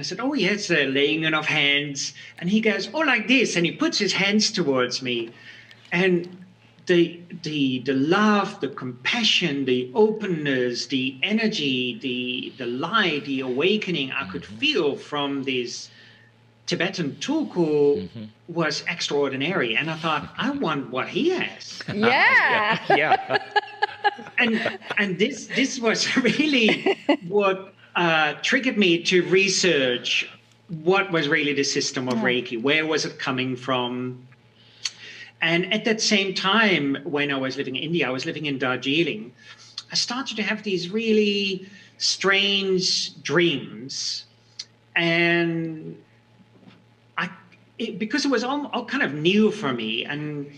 said, oh, yes, the laying on of hands. And he goes, oh, like this. And he puts his hands towards me. And the love, the compassion, the openness, the energy, the light, the awakening I could feel from this Tibetan tulku was extraordinary. And I thought, I want what he has. Yeah. Yeah. And this was really what triggered me to research what was really the system of Reiki, where was it coming from. And at that same time, when I was living in India, I was living in Darjeeling, I started to have these really strange dreams. And because it was all kind of new for me, and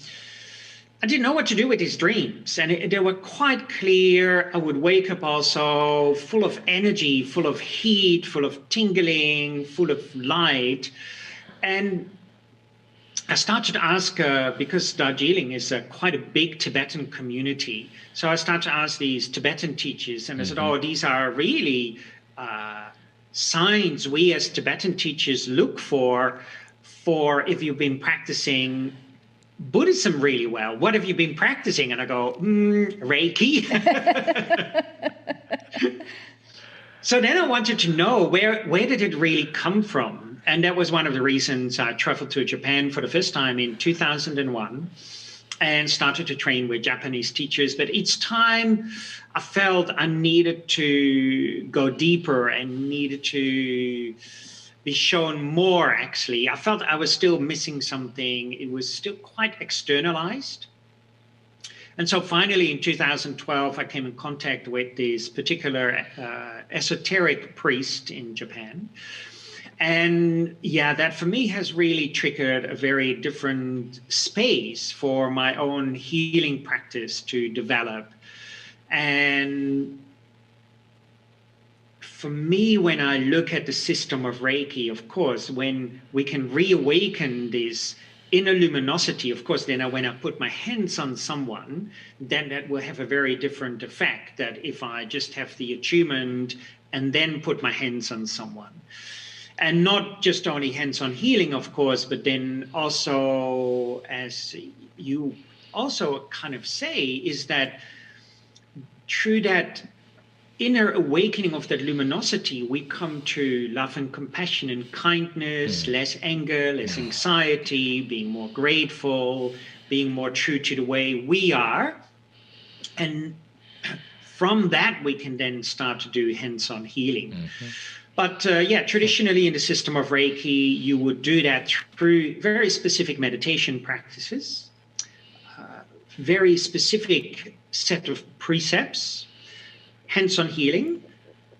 I didn't know what to do with these dreams. And they were quite clear. I would wake up also full of energy, full of heat, full of tingling, full of light. And I started to ask, because Darjeeling is quite a big Tibetan community. So I started to ask these Tibetan teachers, and I said, oh, these are really signs we as Tibetan teachers look for if you've been practicing Buddhism really well. What have you been practicing? And I go, Reiki. So then I wanted to know where did it really come from? And that was one of the reasons I traveled to Japan for the first time in 2001 and started to train with Japanese teachers. But each time I felt I needed to go deeper and needed to be shown more, actually. I felt I was still missing something. It was still quite externalized. And so finally in 2012, I came in contact with this particular esoteric priest in Japan. And yeah, that for me has really triggered a very different space for my own healing practice to develop. And for me, when I look at the system of Reiki, of course, when we can reawaken this inner luminosity, of course, then when I put my hands on someone, then that will have a very different effect than if I just have the attunement and then put my hands on someone. And not just only hands-on healing, of course, but then also, as you also kind of say, is that through that inner awakening of that luminosity, we come to love and compassion and kindness, less anger, less anxiety, being more grateful, being more true to the way we are. And from that, we can then start to do hands-on healing. But traditionally in the system of Reiki, you would do that through very specific meditation practices, very specific set of precepts, hands-on healing,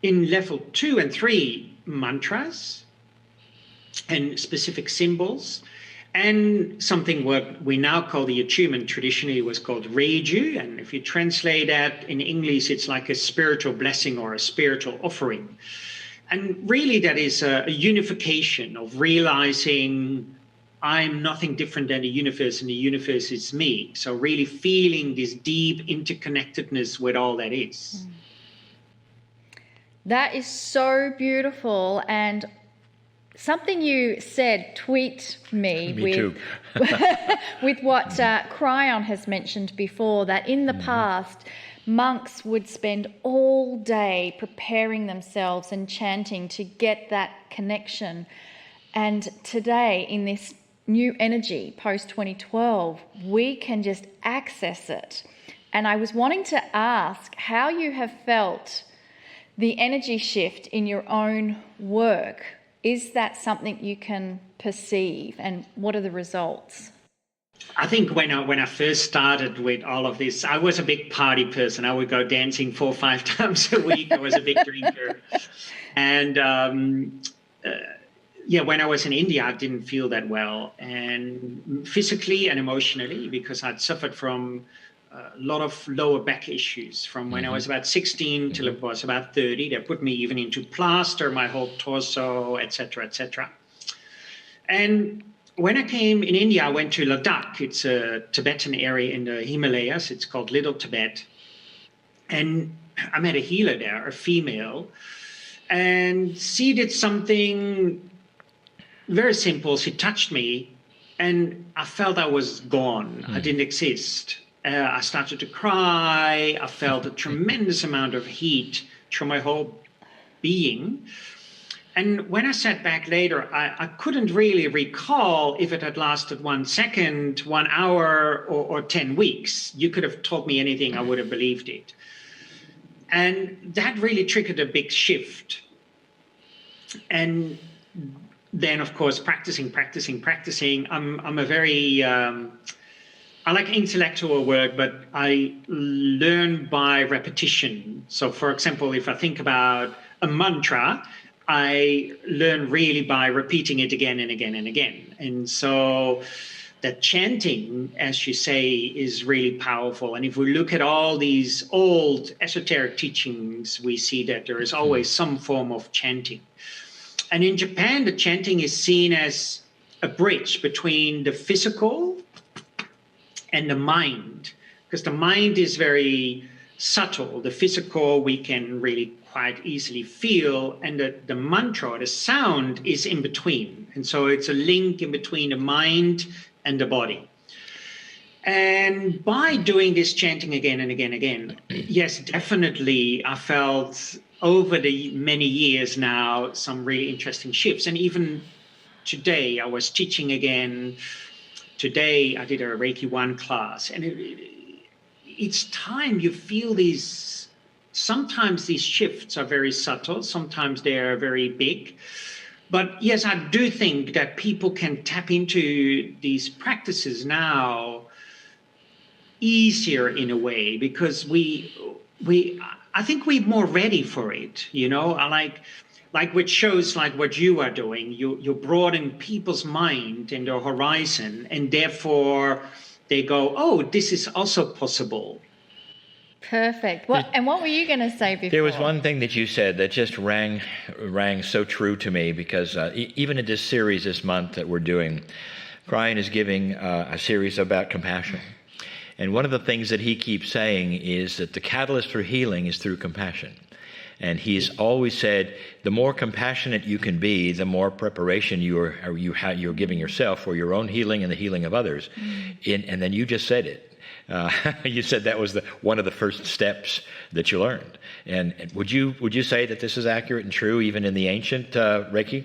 in level 2 and 3 mantras and specific symbols, and something what we now call the attunement. Traditionally was called Reiju, and if you translate that in English, it's like a spiritual blessing or a spiritual offering. And really that is a unification of realizing I'm nothing different than the universe and the universe is me. So really feeling this deep interconnectedness with all that is. That is so beautiful. And something you said tweaked me with, with what Kryon has mentioned before, that in the past, monks would spend all day preparing themselves and chanting to get that connection. And today, in this new energy, post-2012, we can just access it. And I was wanting to ask how you have felt the energy shift in your own work. Is that something you can perceive, and what are the results? I think when I first started with all of this, I was a big party person. I would go dancing 4 or 5 times a week. I was a big drinker. And when I was in India, I didn't feel that well, and physically and emotionally, because I'd suffered from a lot of lower back issues from when I was about 16 till I was about 30. They put me even into plaster, my whole torso, etc., etc. And when I came in India, I went to Ladakh. It's a Tibetan area in the Himalayas. It's called Little Tibet. And I met a healer there, a female. And she did something very simple. She touched me, and I felt I was gone. I didn't exist. I started to cry. I felt a tremendous amount of heat through my whole being. And when I sat back later, I couldn't really recall if it had lasted 1 second, 1 hour, or 10 weeks. You could have told me anything, I would have believed it. And that really triggered a big shift. And then, of course, practicing. I'm a very, I like intellectual work, but I learn by repetition. So, for example, if I think about a mantra, I learn really by repeating it again and again and again. And so that chanting, as you say, is really powerful. And if we look at all these old esoteric teachings, we see that there is always some form of chanting. And in Japan, the chanting is seen as a bridge between the physical and the mind, because the mind is very subtle. The physical we can really quite easily feel, and the mantra, the sound, is in between. And so it's a link in between the mind and the body. And by doing this chanting again and again and again, yes, definitely I felt over the many years now some really interesting shifts. And even today, I was teaching again. Today, I did a Reiki 1 class, and each time you feel these, sometimes these shifts are very subtle, sometimes they are very big. But yes, I do think that people can tap into these practices now easier in a way, because I think we're more ready for it, you know. I like with shows like what you are doing, you broaden people's mind and their horizon, and therefore they go, oh, this is also possible. Perfect. And what were you going to say before? There was one thing that you said that just rang so true to me, because even in this series this month that we're doing, Kryon is giving a series about compassion. And one of the things that he keeps saying is that the catalyst for healing is through compassion. And he's always said, the more compassionate you can be, the more preparation you're giving yourself for your own healing and the healing of others. And then you just said it. You said that was one of the first steps that you learned. And would you say that this is accurate and true even in the ancient Reiki?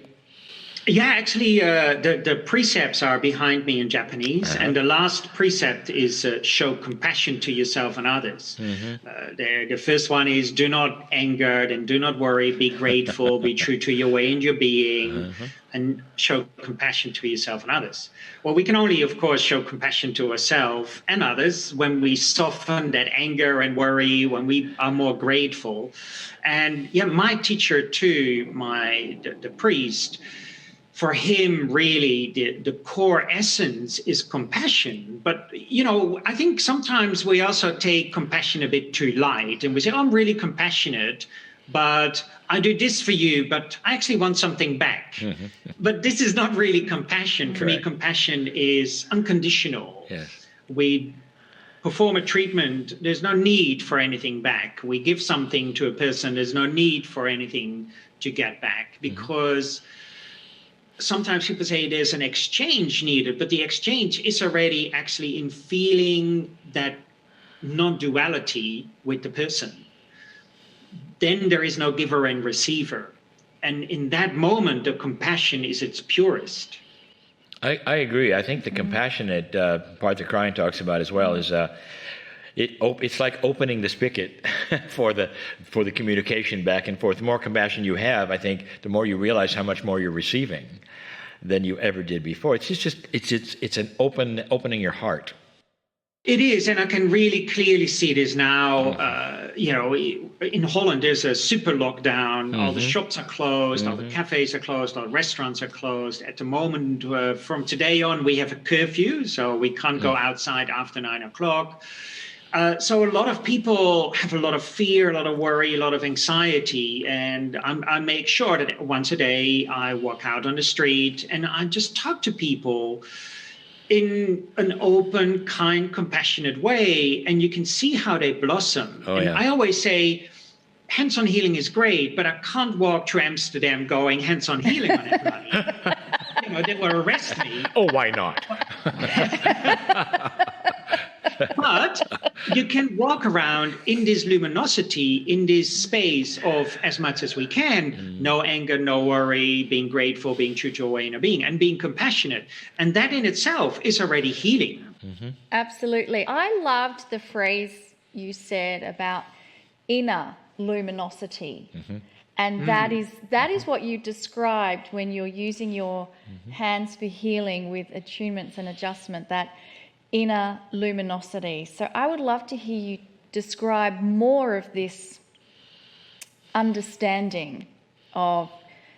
Yeah, actually, the precepts are behind me in Japanese, and the last precept is show compassion to yourself and others. The first one is do not anger and do not worry, be grateful, be true to your way and your being, and show compassion to yourself and others. Well, we can only, of course, show compassion to ourselves and others when we soften that anger and worry, when we are more grateful. And yeah, my teacher too, the priest, for him, really, the core essence is compassion. But, you know, I think sometimes we also take compassion a bit too light, and we say, oh, I'm really compassionate, but I do this for you, but I actually want something back. But this is not really compassion. For me, compassion is unconditional. Yes. We perform a treatment, there's no need for anything back. We give something to a person, there's no need for anything to get back, because sometimes people say there's an exchange needed, but the exchange is already actually in feeling that non-duality with the person. Then there is no giver and receiver. And in that moment, the compassion is its purest. I agree. I think the compassionate part that Kryon talks about as well is it's like opening the spigot for the communication back and forth. The more compassion you have, I think, the more you realize how much more you're receiving than you ever did before. It's an opening your heart. It is, and I can really clearly see this now. You know, in Holland, there's a super lockdown. All the shops are closed, all the cafes are closed, all the restaurants are closed. At the moment, from today on, we have a curfew, so we can't go outside after 9 o'clock. So a lot of people have a lot of fear, a lot of worry, a lot of anxiety. And I make sure that once a day I walk out on the street and I just talk to people in an open, kind, compassionate way. And you can see how they blossom. I always say, hands-on healing is great, but I can't walk to Amsterdam going hands-on healing on everybody. They will arrest me. Oh, why not? But you can walk around in this luminosity, in this space of as much as we can, no anger, no worry, being grateful, being true to our inner being, and being compassionate. And that in itself is already healing. Mm-hmm. Absolutely. I loved the phrase you said about inner luminosity. Mm-hmm. And that is what you described when you're using your hands for healing with attunements and adjustment, that inner luminosity. So I would love to hear you describe more of this understanding of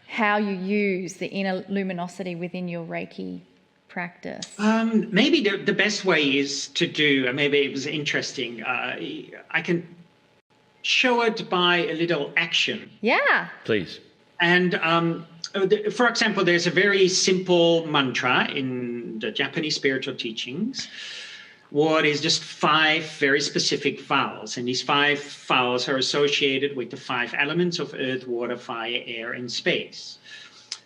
how you use the inner luminosity within your Reiki practice. Maybe the best way is to do, maybe it was interesting, I can show it by a little action. Yeah. Please. And for example, there's a very simple mantra in the Japanese spiritual teachings, what is just 5 very specific vowels. And these 5 vowels are associated with the 5 elements of earth, water, fire, air, and space.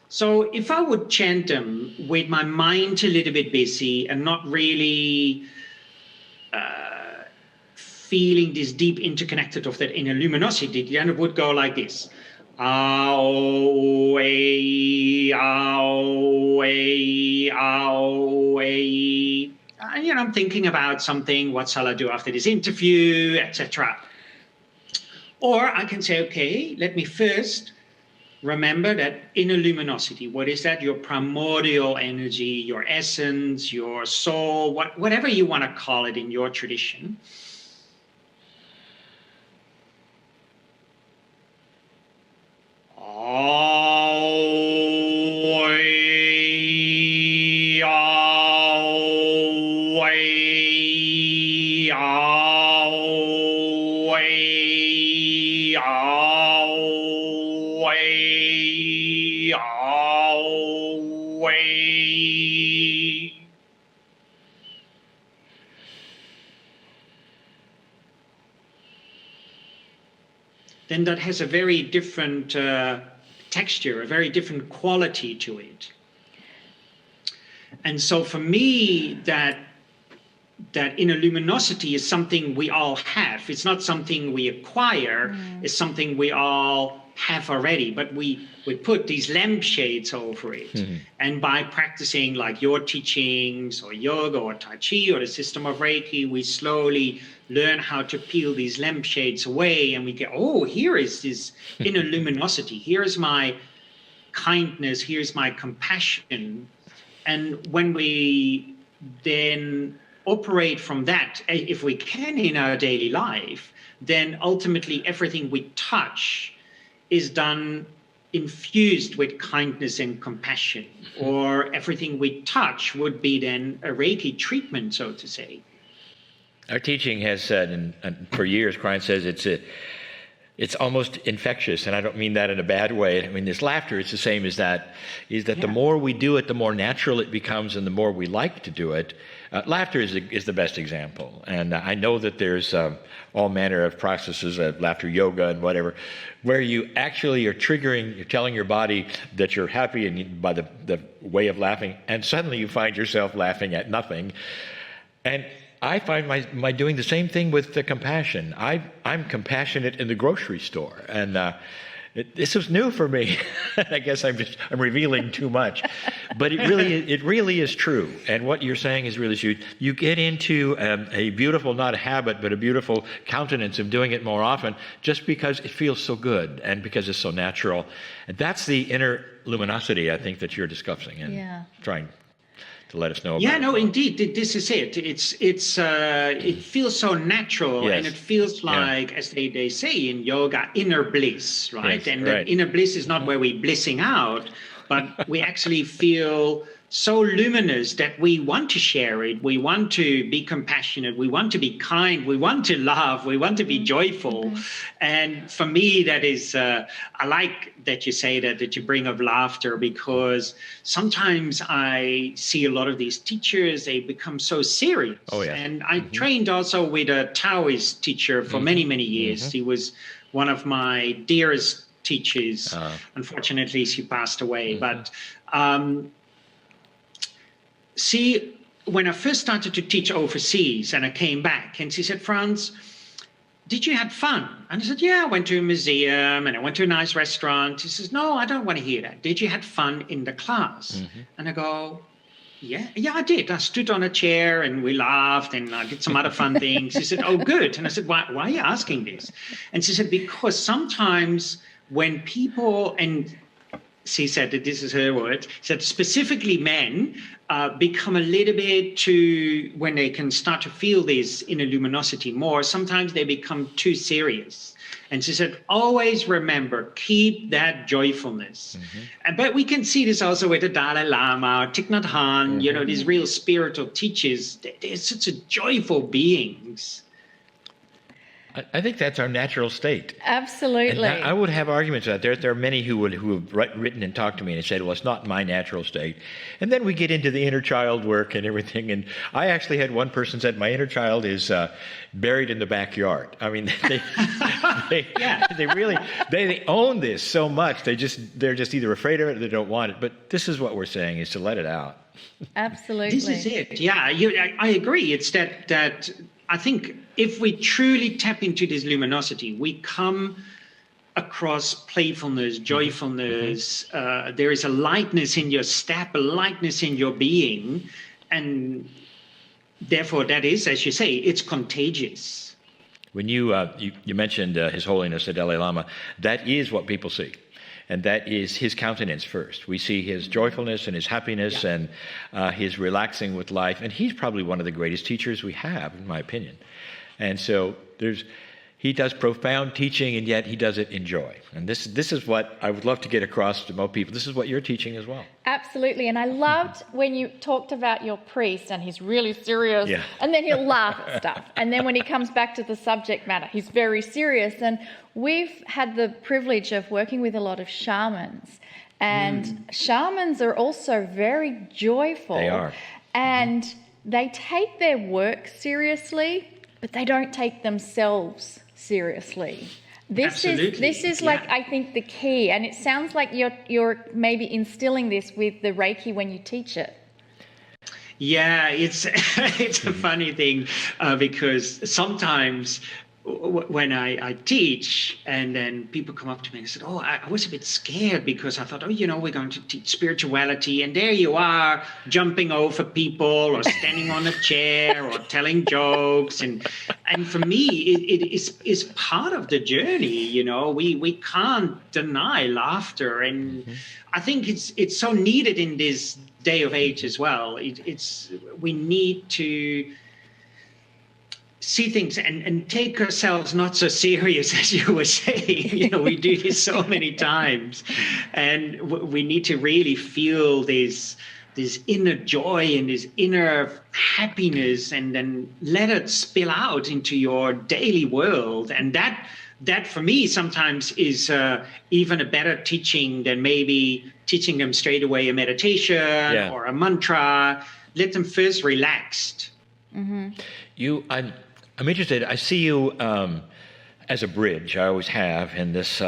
So if I would chant them with my mind a little bit busy and not really feeling this deep interconnected of that inner luminosity, then it would go like this. Awaken, awaken. And I'm thinking about something, what shall I do after this interview, etc. Or I can say, okay, let me first remember that inner luminosity. What is that? Your primordial energy, your essence, your soul, whatever you want to call it in your tradition. Then that has a very different texture, a very different quality to it. And so for me, that inner luminosity is something we all have. It's not something we acquire. It's something we all have already, but we put these lampshades over it. And by practicing like your teachings or yoga or Tai Chi or the system of Reiki, we slowly learn how to peel these lampshades away, and we get, oh, here is this inner luminosity. Here's my kindness. Here's my compassion. And when we then operate from that, if we can in our daily life, then ultimately everything we touch is done infused with kindness and compassion, or everything we touch would be then a Reiki treatment, so to say. Our teaching has said, and for years, Kryon says it's almost infectious, and I don't mean that in a bad way. I mean, this laughter, it's the same as that, is that the more we do it, the more natural it becomes, and the more we like to do it. Laughter is the best example, and I know that there's all manner of processes, laughter yoga and whatever, where you actually are triggering, you're telling your body that you're happy and by the way of laughing, and suddenly you find yourself laughing at nothing. And I find my doing the same thing with the compassion. I'm compassionate in the grocery store, and this was new for me. I guess I'm revealing too much, but it really is true. And what you're saying is really true. You get into a beautiful, not a habit, but a beautiful countenance of doing it more often, just because it feels so good and because it's so natural. And that's the inner luminosity, I think, that you're discussing and trying to let us know about. Yeah, no, indeed, this is it. It feels so natural, and it feels like, as they say in yoga, inner bliss, right? Yes, and that inner bliss is not where we're blissing out, but we actually feel so luminous that we want to share it. We want to be compassionate. We want to be kind. We want to laugh. We want to be joyful. And for me, that is, I like that you say that you bring up laughter, because sometimes I see a lot of these teachers, they become so serious. Oh, yeah. And I trained also with a Taoist teacher for many, many years. He was one of my dearest teachers. Unfortunately, she passed away. But when I first started to teach overseas and I came back, and she said, Frans, did you have fun? And I said, yeah, I went to a museum and I went to a nice restaurant. She says, no, I don't want to hear that. Did you have fun in the class? And I go, yeah, I did. I stood on a chair and we laughed and I did some other fun things. She said, oh, good. And I said, why are you asking this? And she said, because sometimes when people, and she said that this is her word, said specifically men become a little bit too, when they can start to feel this inner luminosity more, sometimes they become too serious. And she said, always remember, keep that joyfulness. But we can see this also with the Dalai Lama, Thich Nhat Hanh, you know, these real spiritual teachers. They're such a joyful beings. I think that's our natural state. Absolutely. And I would have arguments about that. There are many who have written and talked to me and said, well, it's not my natural state. And then we get into the inner child work and everything. And I actually had one person said, my inner child is buried in the backyard. I mean, they own this so much. they're just either afraid of it or they don't want it. But this is what we're saying, is to let it out. Absolutely. This is it. Yeah, I agree. It's that I think if we truly tap into this luminosity, we come across playfulness, joyfulness. There is a lightness in your step, a lightness in your being. And therefore, that is, as you say, it's contagious. When you mentioned His Holiness the Dalai Lama, that is what people see. And that is his countenance first. We see his joyfulness and his happiness and his relaxing with life. And he's probably one of the greatest teachers we have, in my opinion. And so he does profound teaching, and yet he does it in joy. And this is what I would love to get across to most people. This is what you're teaching as well. Absolutely. And I loved when you talked about your priest, and he's really serious, and then he'll laugh at stuff. And then when he comes back to the subject matter, he's very serious. And we've had the privilege of working with a lot of shamans. And shamans are also very joyful. They are. And they take their work seriously, but they don't take themselves seriously. This is like, I think, the key. And it sounds like you're maybe instilling this with the Reiki when you teach it. Yeah, it's a funny thing because sometimes when I teach, and then people come up to me and said, oh, I was a bit scared because I thought, we're going to teach spirituality, and there you are jumping over people or standing on a chair or telling jokes. And for me, it is part of the journey. We can't deny laughter. And I think it's so needed in this day of age as well. We need to see things and take ourselves not so serious, as you were saying. We do this so many times, and we need to really feel this inner joy and this inner happiness, and then let it spill out into your daily world. And that for me sometimes is even a better teaching than maybe teaching them straight away a meditation or a mantra. Let them first relaxed. I'm interested. I see you as a bridge. I always have in this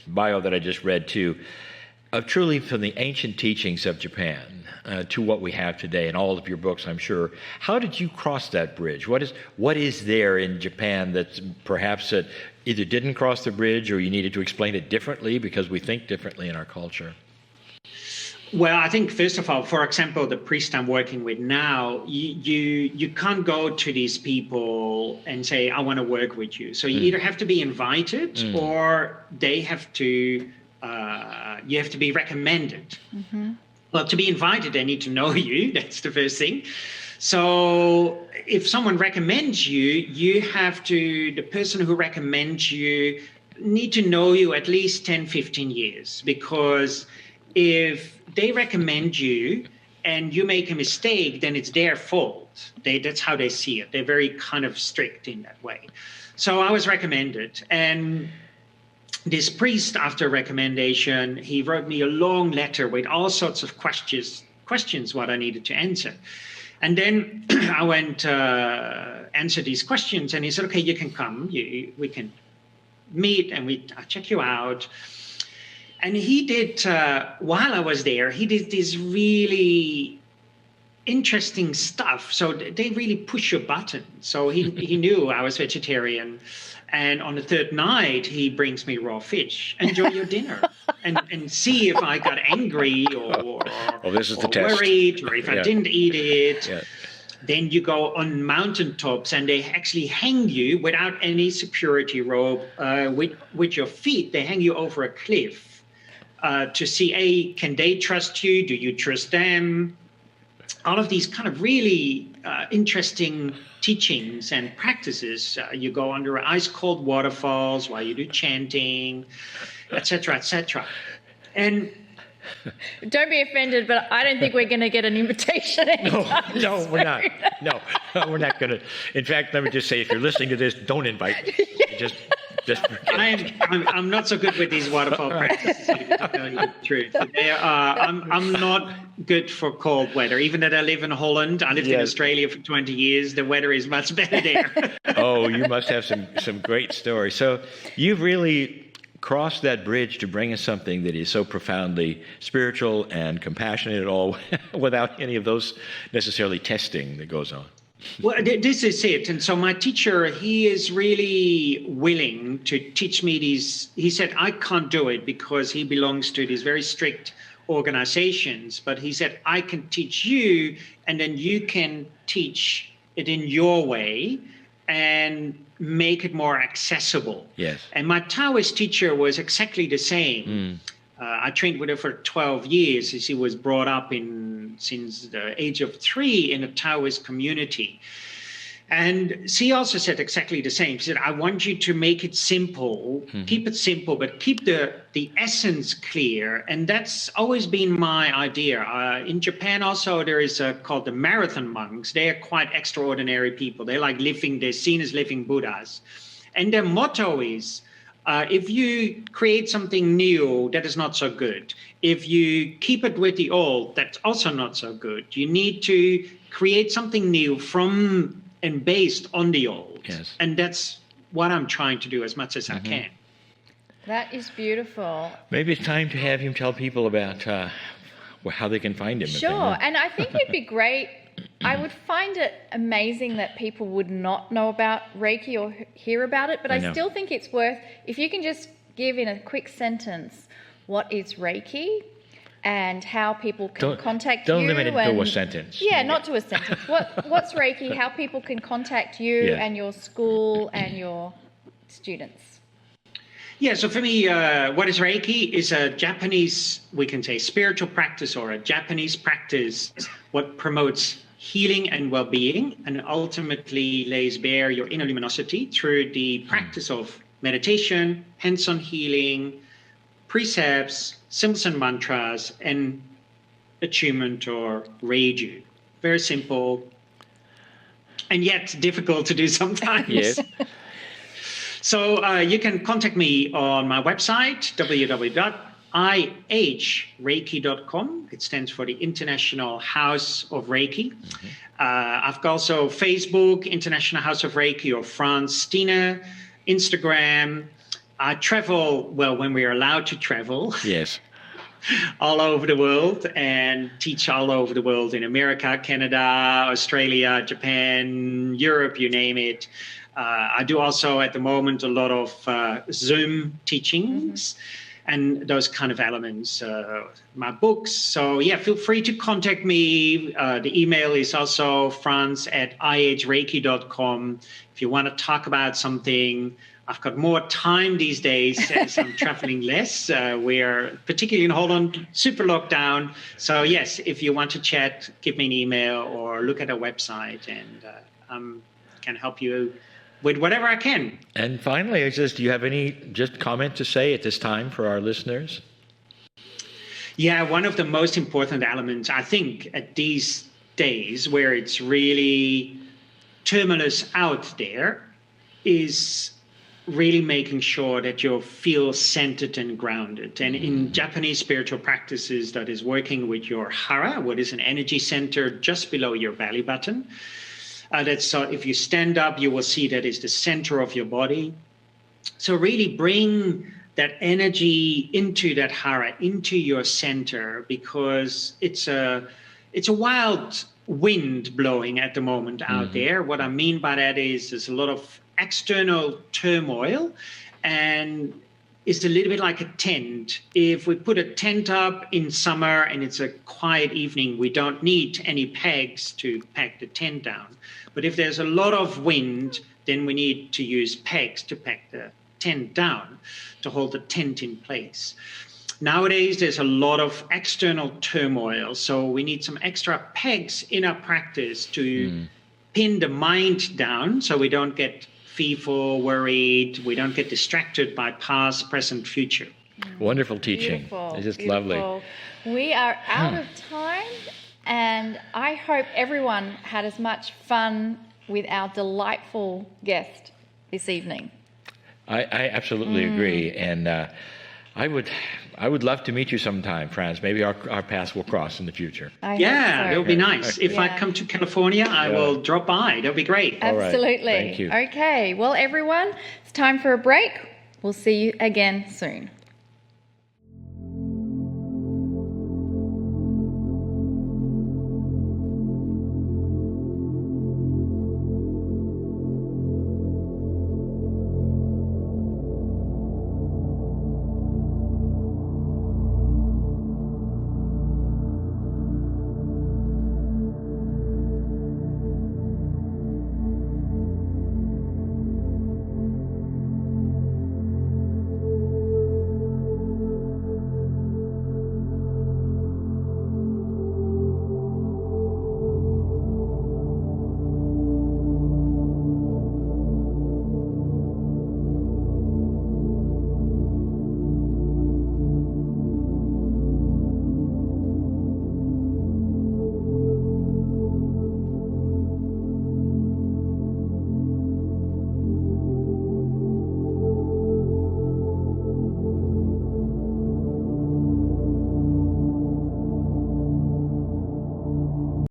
bio that I just read too, of truly from the ancient teachings of Japan to what we have today, and all of your books, I'm sure. How did you cross that bridge? What is there in Japan that perhaps either didn't cross the bridge, or you needed to explain it differently because we think differently in our culture? Well, I think, first of all, for example, the priest I'm working with now, you can't go to these people and say, I want to work with you. So you either have to be invited or they have to, you have to be recommended. Well, to be invited, they need to know you. That's the first thing. So if someone recommends you have to, the person who recommends you need to know you at least 10, 15 years, because if they recommend you and you make a mistake, then it's their fault. That's how they see it. They're very kind of strict in that way. So I was recommended, and this priest, after recommendation, he wrote me a long letter with all sorts of questions what I needed to answer. And then I went answer these questions, and he said, okay, you can come. We can meet and I check you out. And he did, while I was there, he did this really interesting stuff. So they really push your button. So he knew I was vegetarian. And on the third night, he brings me raw fish. Enjoy your dinner. And see if I got angry or this is the test. Worried, or if I didn't eat it. Yeah. Then you go on mountaintops and they actually hang you without any security rope with your feet. They hang you over a cliff to see, can they trust you? Do you trust them? All of these kind of really interesting teachings and practices. You go under ice cold waterfalls while you do chanting, etc., etc. And don't be offended, but I don't think we're going to get an invitation. No, we're not. No, we're not going to. In fact, let me just say, if you're listening to this, don't invite me. Just. I'm not so good with these waterfall practices, to tell you the truth. I'm not good for cold weather. Even though I live in Holland, I lived in Australia for 20 years. The weather is much better there. Oh, you must have some great stories. So you've really crossed that bridge to bring us something that is so profoundly spiritual and compassionate at all, without any of those necessarily testing that goes on. Well, this is it. And so my teacher, he is really willing to teach me these. He said, I can't do it because he belongs to these very strict organizations. But he said, I can teach you, and then you can teach it in your way and make it more accessible. Yes. And my Taoist teacher was exactly the same. I trained with her for 12 years. She was brought up since the age of 3 in a Taoist community. And she also said exactly the same. She said, I want you to make it simple, keep it simple, but keep the essence clear. And that's always been my idea. In Japan also, there is called the marathon monks. They are quite extraordinary people. They're like they're seen as living Buddhas. And their motto is, if you create something new, that is not so good. If you keep it with the old, that's also not so good. You need to create something new from and based on the old. Yes. And that's what I'm trying to do as much as I can. That is beautiful. Maybe it's time to have him tell people about how they can find him. Sure. And I think it'd be great. I would find it amazing that people would not know about Reiki or hear about it, but I still think it's worth, if you can just give in a quick sentence, what is Reiki and how people can contact you. Don't limit it to a sentence. Yeah, not to a sentence. What's Reiki, how people can contact you and your school and your students. Yeah, so for me, what is Reiki is a Japanese, we can say, spiritual practice or a Japanese practice what promotes healing and well-being and ultimately lays bare your inner luminosity through the practice of meditation, hands-on healing, precepts, symbols and mantras, and attunement or reiju. Very simple and yet difficult to do sometimes. Yes. So you can contact me on my website, www.ihreiki.com. It stands for the International House of Reiki. I've got also Facebook, International House of Reiki, or Frans Stiene, Instagram. I travel, well, when we are allowed to travel. Yes. All over the world and teach all over the world in America, Canada, Australia, Japan, Europe, you name it. I do also at the moment a lot of Zoom teachings and those kind of elements, my books. So yeah, feel free to contact me. The email is also frans@ihreiki.com. If you want to talk about something, I've got more time these days as I'm traveling less. We're, particularly in Holland, super locked down. So yes, if you want to chat, give me an email or look at our website and I can help you with whatever I can. And finally, do you have any comment to say at this time for our listeners? Yeah, one of the most important elements, I think, at these days where it's really tumultuous out there is really making sure that you feel centered and grounded. And in Japanese spiritual practices, that is working with your Hara, what is an energy center just below your belly button. That's if you stand up, you will see that is the center of your body. So really bring that energy into that Hara, into your center, because it's a wild wind blowing at the moment out there. What I mean by that is there's a lot of external turmoil, and it's a little bit like a tent. If we put a tent up in summer and it's a quiet evening, we don't need any pegs to peg the tent down. But if there's a lot of wind, then we need to use pegs to peg the tent down, to hold the tent in place. Nowadays, there's a lot of external turmoil, so we need some extra pegs in our practice to pin the mind down so we don't get fearful, worried, we don't get distracted by past, present, future. Wonderful teaching. Beautiful, It's just beautiful. lovely. We are out of time, and I hope everyone had as much fun with our delightful guest this evening. I absolutely agree, and I would love to meet you sometime, Frans. Maybe our paths will cross in the future. I hope so. It'll be nice. If I come to California, I will drop by. That'll be great. Absolutely. All right. Thank you. Okay, well, everyone, it's time for a break. We'll see you again soon.